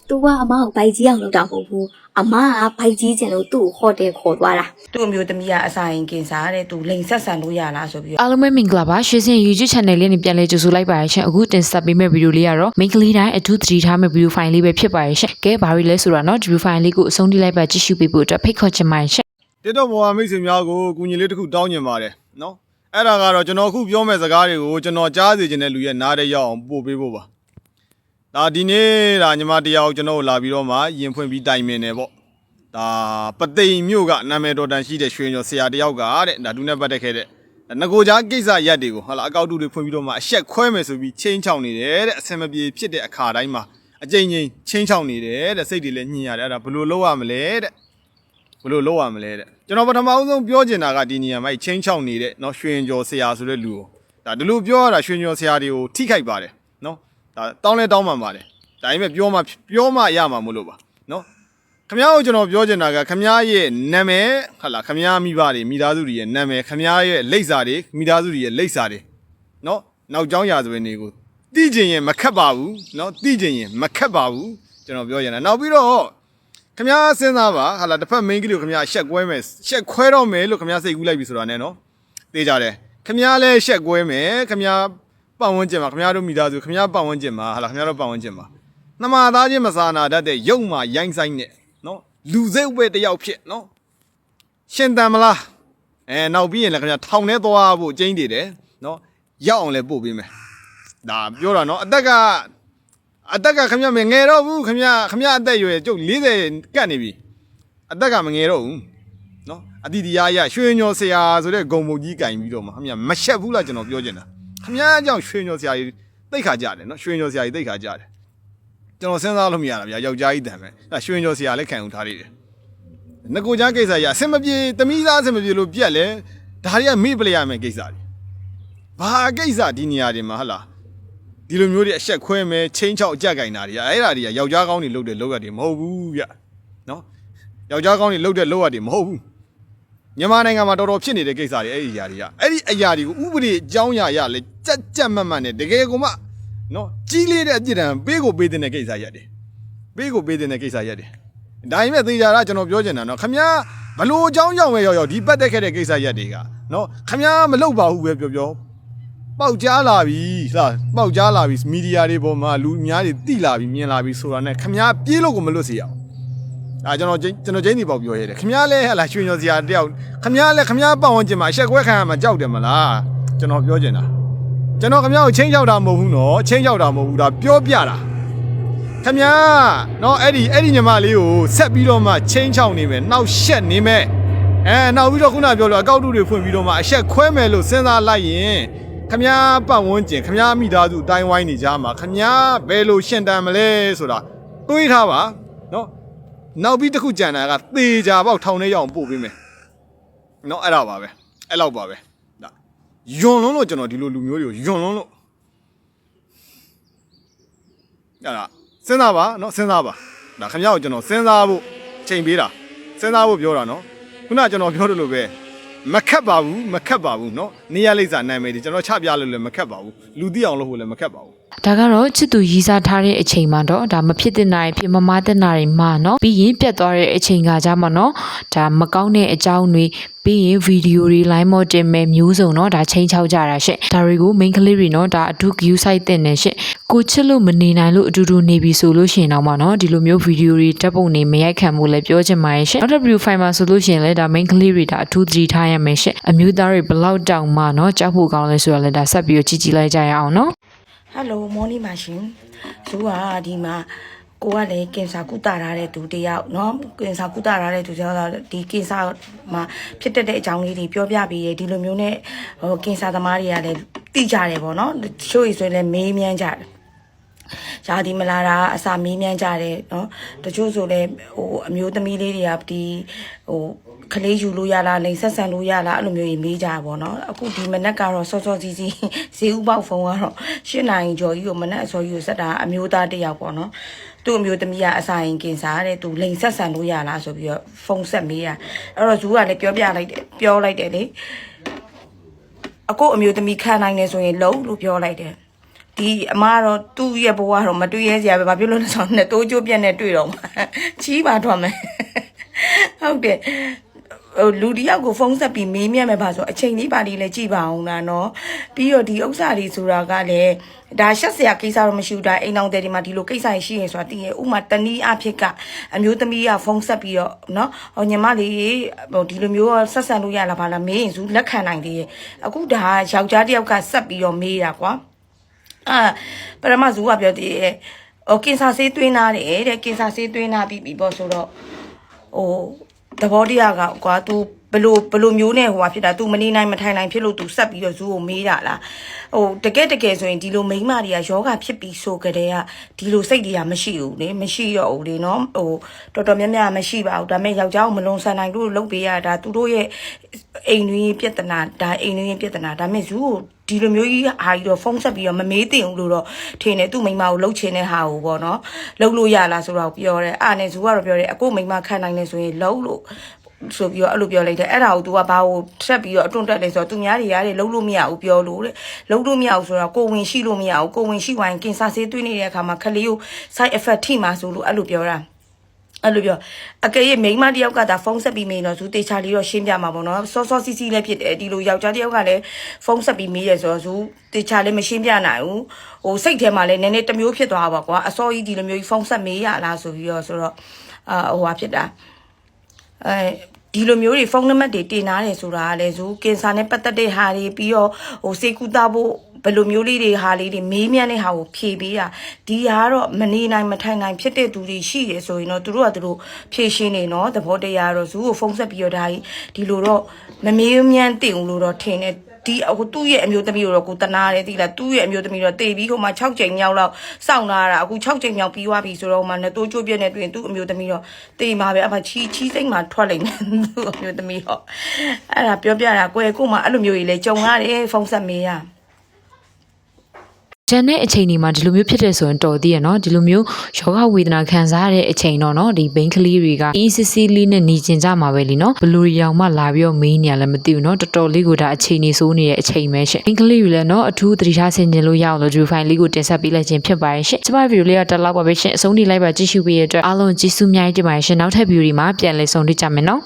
သူကအမကိုဘိုက်ကြီးအောင်လုပ်တာမဟုတ်ဘူးအမကဘိုက်ကြီးကျင်လို့သူ့ကိုဟော့တယ်ခေါ်သွားတာသူ့အမျိုးသမီးကအစာရင်ကင်စားတဲ့သူလိန်ဆက်ဆန်လို့ရလားဆိုပြီးအားလုံးပဲမင်္ဂလာပါရွှေစင် YouTube channel လေးနဲ့ပြန်လဲကြိုဆိုလိုက်ပါရရှင်အခုတင်ဆက်ပေးမယ့်ဗီဒီယိုလေးကတော့မိန်းကလေးတိုင်းအထူးသတိထားမယ့်ဗီဒီယိုဖိုင်လေးပဲဖြစ်ပါရရှင်ကဲဘာလို့လဲဆိုတာเนาะဒီဗီဒီယိုဖိုင်လေးကိုအဆုံးထိလိုက်ပါကြည့်ရှုပေးဖို့အတွက်ဖိတ်ခေါ်ချင်ပါတယ်ရှင်တစ်တော့ဘောမိတ်ဆွေများကိုကူညီလေးတစ်ခုတောင်းညင်ပါတယ်နော်အဲ့ဒါကတော့ကျွန်တော်အခုပြောမယ့်စကားတွေကိုကျွန်တော်ကြားစေချင်တဲ့လူရဲ့နားထဲရောက်အောင်ပို့ပေးဖို့ပါဒါဒီနေ့ဒါညီမတယောက်ကျွန်တော်လာပြီးတော့မှရင်ဖွင့်ပြီးတိုင်ပင်နေပေါ့ဒါပသိမ်မြို့ကနာမည်တော်တန်ရှိတဲ့ရွှေကျော်ဆရာတယောက်ကတဲ့ဒါသူနဲ့ပတ်သက်ခဲ့တဲ့ငကိုကြားကိစ္စရက်တွေကိုဟာလာအကောက်တူတွေဖွင့်ပြီးတော့မှအဆက်ခွဲမယ်ဆိုပြီးချင်းချောင်းနေတယ်တဲ့အဆင်မပြေဖြစ်တဲ့အခါတိုင်းမှာအကြိမ်ကြိမ်ချင်းချောင်းနေတယ်တဲ့စိတ်တွေလည်းညှင်ရတယ်အဲ့ဒါဘယ်လိုလုပ်ရမလဲတဲ့ဘယ်လိုလုပ်ရမလဲတဲ့ကျွန်တော်ပထမအဆုံးပြောချင်တာကဒီနေရာမှာချင်းချောင်းနေတဲ့နော်ရွှေကျော်ဆရာဆိုတဲ့လူကိုဒါဒီလိုပြောရတာရွှေကျော်ဆရာတွေကိုထိခိုက်ပါတယ်နော်ဒါတောင်းလဲတောင်းမှန်ပါတယ်ဒါပေမဲ့ပြောမှရမှာမလို့ပါနော်ခမ ्या ကိုကျွန်တော်ပြောချင်တာကခမ ्या ရဲ့နာမည်ဟာလာခမ ्या မိဘတွေမိသားစုတွေရဲ့နာမည်ခမ ्या ရဲ့လိပ်စာတွေမိသားစုတွေရဲ့လိပ်စာတွေနော်နောက်ကျောင်းရာဇဝင်တွေကိုသိကျင်ရင်မခက်ပါဘူးနော်သိကျင်ရင်မခက်ပါဘူးကျွန်တော်ပြောချင်တာနောက်ပြီးတော့ခမ ्या စဉ်းစားပါဟာလာတစ်ဖက် main ကလေးကိုခမ ्या ရှက်ကွဲမယ်ရှက်ခွဲတော့မယ်လို့ခမ ्या စိတ်ကူးလိုက်ပြီဆိုတာနဲ့နော်သိကြတယ်ခမ ्या လည်းရှက်ကွဲမယ်ခမ ्या ပတ်ဝန်းကျင်မှာခမ ्या တို့မိသားစုခမ ्या ပတ်ဝန်းကျင်မှာဟာလာခမ ्या တို့ပတ်ဝန်းကျင်မှာနှမသားချင်းမစာနာတတ်တဲ့ရုပ်မှရိုင်းဆိုင်နဲ့နော်လူစိတ်ဝဲတယောက်ဖြစ်နော်ရှင်တန်မလားနောက်ပြီးရင်လည်းခင်ဗျာထောင်ထဲသွားဖို့အကျဉ်းတည်တယ်နော်ရောက်အောင်လည်းပို့ပေးမယ်ဒါပြောတာနော်အသက်ကခင်ဗျာမငယ်တော့ဘူးခင်ဗျာအသက်ရွယ်ကျုပ်40ကတ်နေပြီအသက်ကမငယ်တော့ဘူးနော်အတိတရားရရွှေညော်ဆရာဆိုတဲ့ဂုံမုတ်ကြီးကင်ပြီးတော့မှခင်ဗျာမရှက်ဘူးလားကျွန်တော်ပြောချင်တာခင်ဗျာအကြောင်းရွှေညော်ဆရာကြီးသိခါကြတယ်နော်ရွှေညော်ဆရာကြီးသိခါကြတယ်ကျွန်တော်စဉ်းစားလို့မရတာဗျာယောက်ျားကြီးတန်ပဲရွှေညော်ဆရာလည်းခံယူထားသေးတယ်ငကိုကြားကိစ္စရအဆင်မပြေတမိသားအဆင်မပြေလို့ပြက်လဲဒါတွေကမေ့ပလိုက်ရမယ်ကိစ္စတွေဘာကိစ္စဒီနေရာတွေမှာဟလာဒီလိုမျိုးတွေအဆက်ခွဲမယ်ချင်းချောက်အကြက်ကင်တာတွေကအဲ့ဒါတွေကယောက်ျားကောင်းတွေလုပ်တဲ့လုပ်ရတယ်မဟုတ်ဘူးဗျနော်ယောက်ျားကောင်းတွေလုပ်တဲ့လုပ်ရတယ်မဟုတ်ဘူးမြန်မာနိုင်ငံမှာတော်တော်ဖြစ်နေတဲ့ကိစ္စတွေအဲ့ဒီအရာတွေကအဲ့ဒီအရာတွေကိုဥပဒေအကြောင်းအရာရလဲကြက်မတ်နဲ့တကယ်ကိုမှနော်ကြီးလေးတဲ့အပြစ်ဒဏ်ပေးကိုပေးတဲ့ကိစ္စရတယ်ပေးကိုပေးတဲ့ကိစ္စရတယ်ဒါပေမဲ့သေချာတာကျွန်တော်ပြောချင်တာနော်ခမ ्या ဘလို့အကြောင်းကြောင့်ပဲရောက်ဒီပတ်သက်ခဲ့တဲ့ကိစ္စရက်တွေကနော်ခမ ्या မလုပ်ပါဘူးပဲပြောပေါက်ကြားလာပြီလားပေါက်ကြားလာပြီမီဒီယာတွေပေါ်မှာလူအများတွေတိလာပြီမြင်လာပြီဆိုတာနဲ့ခမ ्या ပြေးလို့ကိုမလွတ်စေရအောင်ဒါကျွန်တော်ချင်းဒီပေါက်ပြောရတယ်ခမ ्या လဲဟလာရွှေညော်စရာတယောက်ခမ ्या လဲခမ ्या ပတ်ဝန်းကျင်မှာအဆက်ကွဲခံရမှာကြောက်တယ်မလားကျွန်တော်ပြောချင်တာကျွန်တော်ခမ ्या ကိုချင်းချောက်တာမဟုတ်ဘူးနော်ချင်းချောက်တာမဟုတ်ဘူးဒါပြောပြတာခမ ्या နော်အဲ့ဒီညီမလေးကိုဆက်ပြီးတော့မှချင်းချောင်းနေမယ်နောက်ရှက်နေမယ်နောက်ပြီးတော့ခုနပြောလို့အကောက်တူတွေဖွင့်ပြီးတော့မှအဆက်ခွဲမယ်လို့စဉ်းစားလိုက်ရင်ခမ ्या ပတ်ဝန်းကျင်ခမ ्या မိသားစုတိုင်းဝိုင်းနေကြမှာခမ ्या ဘယ်လိုရှင်တန်မလဲဆိုတာတွေးထားပါနော်နောက်ပြီးတစ်ခုကြံတာကသေချာပေါက်ထောင်ထဲရောက်ပို့ပေးမယ်နော်အဲ့ဒါပါပဲအဲ့လောက်ပါပဲဒါယွန်လုံးလို့ကျွန်တော်ဒီလိုလူမျိုးတွေကိုယွန်လုံးလို့အဲ့ဒါစဉ်းစားပါနော်စဉ်းစားပါဒါခင်ဗျားကိုကျွန်တော်စဉ်းစားဖို့ချိန်ပေးတာစဉ်းစားဖို့ပြောတာနော်ခုနကျွန်တော်ပြောတယ်လို့ပဲမခက်ပါဘူးနော်နေရလိမ့်စာနာမည်ဒီကျွန်တော်ချပြလို့လည်းမခက်ပါဘူးလူသိအောင်လုပ်ဖို့လည်းမခက်ပါဘူးဒါကတော့ချစ်သူရီးစားထားတဲ့အချိန်မှာတော့ဒါမဖြစ်တဲ့နိုင်ဖြစ်မမားတဲ့နိုင်မှာเนาะပြီးရင်ပြတ်သွားတဲ့အချိန်ကကြမှာเนาะဒါမကောင်းတဲ့အကြောင်းတွေပြီးရင်ဗီဒီယိုတွေ line မော့တင်မဲ့မျိုးစုံเนาะဒါချိန်ချောက်ကြတာရှင့်ဒါတွေကို main ကလေးတွေเนาะဒါအထူး view site တင်နေရှင့်ကိုချစ်လို့မနေနိုင်လို့အတူတူနေပြီဆိုလို့ရှိရင်တော့မှာเนาะဒီလိုမျိုးဗီဒီယိုတွေတက်ပုံနေမရိုက်ခံဖို့လည်းပြောချင်ပါတယ်ရှင့်နောက်တစ် view file မှာဆိုလို့ရှိရင်လည်းဒါ main ကလေးတွေဒါအထူးသတိထားရမယ်ရှင့်အမျိုးသားတွေဘလောက်တောင်မှเนาะကြောက်ဖို့ကောင်းလဲဆိုတော့လည်းဒါဆက်ပြီးကြည့်လိုက်ကြရအောင်เนาะဟယ်လိုမော်နီမာရှင်သူကဒီမှာကိုကလည်းကင်ဆာကုသထားတဲ့သူတယောက်เนาะကင်ဆာကုသထားတဲ့သူတယောက်ဒီကင်ဆာမှာဖြစ်တဲ့အကြောင်းလေးတွေပြောပြပေးရဒီလိုမျိုးနဲ့ကင်ဆာသမားတွေကလည်းသိကြတယ်ပေါ့เนาะချို့ရဆိုလည်းမေးမြန်းကြတယ်ရာဒီမလာတာအစာမေးမြန်းကြတယ်เนาะတချို့ဆိုလည်းအမျိုးသမီးလေးတွေကဒီခလေးယူလို့ရလားလိန်ဆက်ဆန်လို့ရလားအဲ့လိုမျိုးကြီးမေးကြပါဘောเนาะအခုဒီမနက်ကတော့စောစောစီးစီးဈေးဥပေါက်ဖုန်းကတော့8နိုင်ကျော်ကြီးကိုမနက်အစောကြီးကိုဆက်တာအမျိုးသားတစ်ယောက်ပေါ့เนาะသူ့အမျိုးသမီးကအစာရင်ကင်စားတဲ့သူလိန်ဆက်ဆန်လို့ရလားဆိုပြီးတော့ဖုန်းဆက်မေးတာအဲ့တော့ဇူးကလည်းပြောလိုက်တယ်လေအခုအမျိုးသမီးခံနိုင်နေဆိုရင်လုံးလို့ပြောလိုက်တယ် ဒီအမကတော့သူ့ရဲ့ဘဝတော့မတွေ့ရစရာပဲဘာဖြစ်လို့လဲဆိုတော့တိုးကျိုးပြက်နဲ့တွေ့တော့မှာချီးပါထွက်မယ်ဟုတ်တယ်လူတယောက်ကိုဖုန်းဆက်ပြီးမေးမြန်းမယ်ပါဆိုအချိန်လေးပါလေးလည်းကြည့်ပါအောင်လားနော်ပြီးတော့ဒီဥစ္စာတွေဆိုတာကလည်းဒါရှက်စရာကိစ္စတော့မရှိဘူးဒါအိမ်အောင်တဲ့ဒီမှာဒီလိုကိစ္စရှိရင်ဆိုတာတည်ရဥမာတနည်းအဖြစ်ကအမျိုးသမီးကဖုန်းဆက်ပြီးတော့နော်ဟိုညီမလေးဟိုဒီလိုမျိုးဆက်ဆံလို့ရလားဘာလားမေးရင်စုလက်ခံနိုင်သေးရဲ့အခုဒါယောက်ျားတယောက်ကဆက်ပြီးတော့မေးတာကွာပရမဇူကပြောတည်ရဲ့ဟိုကင်ဆာဆေးသွင်းထားတယ်တဲ့ကင်ဆာဆေးသွင်းထားပြီးပေါ့ဆိုတော့ဟိုသဘောတရားကကွာ तू ဘလို့မျိုးနဲ့ဟိုဟာဖြစ်တာ तू မနေနိုင်မထိုင်နိုင်ဖြစ်လို့ तू ဆက်ပြီးတော့ဇူးကိုမေးတာလားဟိုတကယ်ဆိုရင်ဒီလိုမိန်းမတွေကယောဂဖြစ်ပြီးဆိုကြတဲ့ကဒီလိုစိတ်တွေကမရှိဘူးလေမရှိတော့ဘူးလေနော်ဟိုတော်တော်များများမရှိပါဘူးဒါပေမဲ့ယောက်ျားကိုမလွန်ဆန်နိုင်လို့လုပ်ပေးရတာသူတို့ရဲ့အိမ်တွင်းပြဿနာဒါအိမ်တွင်းပြဿနာဒါပေမဲ့ဇူးကိုဒီလိုမျိုးကြီးဟာကြီးတော့ဖုန်းဆက်ပြီးတော့မမေးတင်ဘူးလို့တော့ထင်တယ်သူ့မိန်းမကိုလှုပ်ချင်တဲ့ဟာကိုပေါ့နော်လှုပ်လို့ရလားဆိုတော့ပြောတယ်အားနဲ့ဇူးကတော့ပြောတယ်အခုမိန်းမခံနိုင်နေဆိုရင်လှုပ်လို့ဆိုပြီးတော့အဲ့လိုပြောလိုက်တယ်အဲ့ဒါကို तू ကဘာကိုထက်ပြီးတော့အတွန့်တက်လဲဆိုတော့သူများတွေရတယ်လှုပ်လို့မရဘူးပြောလို့တဲ့လှုပ်လို့မရဘူးဆိုတော့ကိုဝင်ရှိလို့မရဘူးကိုဝင်ရှိဝိုင်းကင်ဆာဆေးသွင်းနေတဲ့အခါမှာခလေးကို side effect ထိမှာဆိုလို့အဲ့လိုပြောတာအဲ့လိုပြောအကယ်၍မိန်းမတယောက်ကဒါဖုန်းဆက်ပြီးမေးတော့သူတေချာလေးတော့ရှင်းပြမှာပေါ့နော်စောစီစီလည်းဖြစ်တယ်ဒီလိုယောက်ျားတယောက်ကလည်းဖုန်းဆက်ပြီးမေးတယ်ဆိုတော့သူတေချာလည်းမရှင်းပြနိုင်ဘူးဟိုစိတ်ထဲမှာလည်းနည်းနည်းတစ်မျိုးဖြစ်သွားပါကွာအစောကြီးဒီလိုမျိုးဖုန်းဆက်မေးရလားဆိုပြီးတော့ဆိုတော့ဟိုဟာဖြစ်တာဒီလိုမျိုးတွေဖုန်းနံပါတ်တွေတင်ထားတယ်ဆိုတာကလည်းဇူကင်ဆာနဲ့ပတ်သက်တဲ့ဟာတွေပြီးတော့ဟိုစေကူတာဖို့ဘယ်လိုမျိုးလေးတွေဟာလေးတွေမေးမြန်းတဲ့ဟာကိုဖြေပေးတာဒီဟာကတော့မနေနိုင်မထိုင်နိုင်ဖြစ်တဲ့သူတွေရှိတယ်ဆိုရင်တော့သူတို့ကသူတို့ဖြေရှင်းနေနော်သဘောတရားတော့ဇူကိုဖုန်းဆက်ပြီးတော့ဒါကြီးဒီလိုတော့မမေးမြန်းတင်ဘူးလို့တော့ထင်တယ်ဒီအခုသူ့ရဲ့အမျိုးသမီးကိုတော့ကိုတနာတယ်တိလားသူ့ရဲ့အမျိုးသမီးတော့တေပြီးဟိုမှာ6ချိန်မြောက်လောက်စောင့်လာတာအခု6ချိန်မြောက်ပြီးသွားပြီဆိုတော့မှနဲ့တိုးချိုးပြက်နေတွင်သူ့အမျိုးသမီးတော့တေမှာပဲအဖချီစိတ်မှာထွက်လိမ့်မယ်သူ့အမျိုးသမီးတော့အဲ့ဒါပြောပြတာကိုယ်ကိုမှအဲ့လိုမျိုးကြီးလေကြုံရတယ်ဖုန်းဆက်မေးရကျန်တဲ့အချိန်ဒီမှာဒီလိုမျိုးဖြစ်တဲ့ဆိုရင်တော်သေးရနော်ဒီလိုမျိုးယောဂဝေဒနာခံစားရတဲ့အချိန်တော့နော်ဒီဘိန်းကလေးတွေကအေးစစ်စစ်လေးနဲ့หนีကျင်ကြမှာပဲလीနော်ဘလူရီရောင်မှလာပြီးတော့မေးနေရလည်းမသိဘူးနော်တော်တော်လေးကိုဒါအချိန်နေစိုးနေတဲ့အချိန်ပဲရှင်ဘိန်းကလေးတွေလည်းနော်အထူးသတိထားဆင်ခြင်လို့ရအောင်လို့ဒီဖိုင်လေးကိုတင်ဆက်ပေးလိုက်ခြင်းဖြစ်ပါတယ်ရှင်ကျမဗီဒီယိုလေးကတက်လောက်ပါပဲရှင်အဆုံးထိလိုက်ပါကြည့်ရှုပေးရတဲ့အတွက်အားလုံးကျေးဇူးအများကြီးတင်ပါတယ်ရှင်နောက်ထပ်ဗီဒီယိုဒီမှာပြန်လည်ဆုံတွေ့ကြမယ်နော်